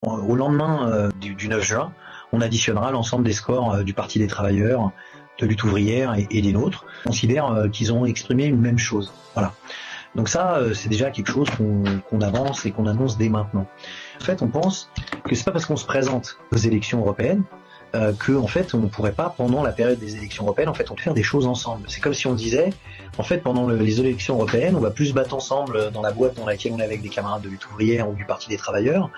Au lendemain du 9 juin, on additionnera l'ensemble des scores du Parti des travailleurs, de Lutte ouvrière et des nôtres. On considère qu'ils ont exprimé une même chose. Voilà. Donc ça, c'est déjà quelque chose qu'on avance et qu'on annonce dès maintenant. En fait, on pense que c'est pas parce qu'on se présente aux élections européennes que en fait on ne pourrait pas, pendant la période des élections européennes, en fait on peut faire des choses ensemble. C'est comme si on disait, en fait pendant les élections européennes, on va plus se battre ensemble dans la boîte dans laquelle on est avec des camarades de Lutte ouvrière ou du Parti des travailleurs.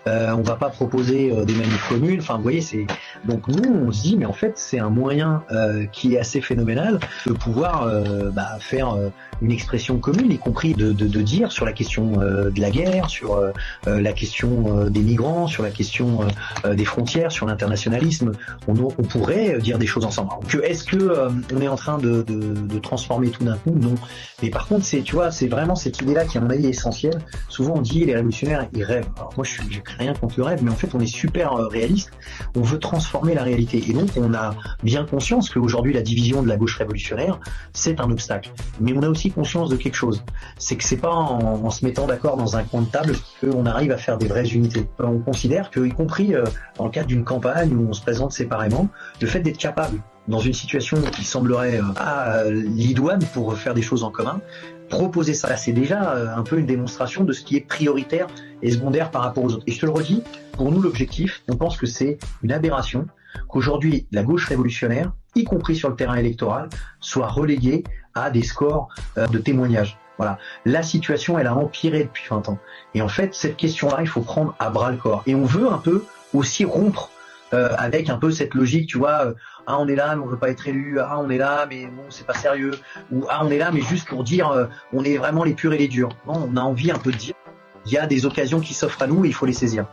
On va pas proposer des manifs communes. Enfin, vous voyez, c'est donc nous on se dit, mais en fait c'est un moyen qui est assez phénoménal de pouvoir faire une expression commune, y compris de dire sur la question de la guerre, sur la question des migrants, sur la question des frontières, sur l'internationalisme. On pourrait dire des choses ensemble. Est-ce que on est en train de transformer tout d'un coup? Non. Mais par contre, tu vois, c'est vraiment cette idée-là qui, à mon avis, est essentielle. Souvent, on dit les révolutionnaires, ils rêvent. Alors moi, j'ai rien contre le rêve, mais en fait, on est super réaliste. On veut transformer la réalité. Et donc, on a bien conscience qu'aujourd'hui, la division de la gauche révolutionnaire, c'est un obstacle. Mais on a aussi conscience de quelque chose. C'est que c'est pas en se mettant d'accord dans un coin de table qu'on arrive à faire des vraies unités. On considère que, y compris dans le cadre d'une campagne où on se présente séparément, le fait d'être capable, dans une situation qui semblerait l'idoine pour faire des choses en commun, proposer ça, c'est déjà un peu une démonstration de ce qui est prioritaire et secondaire par rapport aux autres. Et je te le redis, pour nous l'objectif, on pense que c'est une aberration qu'aujourd'hui la gauche révolutionnaire, y compris sur le terrain électoral, soit reléguée à des scores de témoignages. Voilà. La situation, elle a empiré depuis 20 ans. Et en fait, cette question-là, il faut prendre à bras le corps. Et on veut un peu aussi rompre avec un peu cette logique, tu vois, on est là mais on veut pas être élu, on est là mais bon c'est pas sérieux, ou on est là mais juste pour dire on est vraiment les purs et les durs. Non, on a envie un peu de dire il y a des occasions qui s'offrent à nous et il faut les saisir.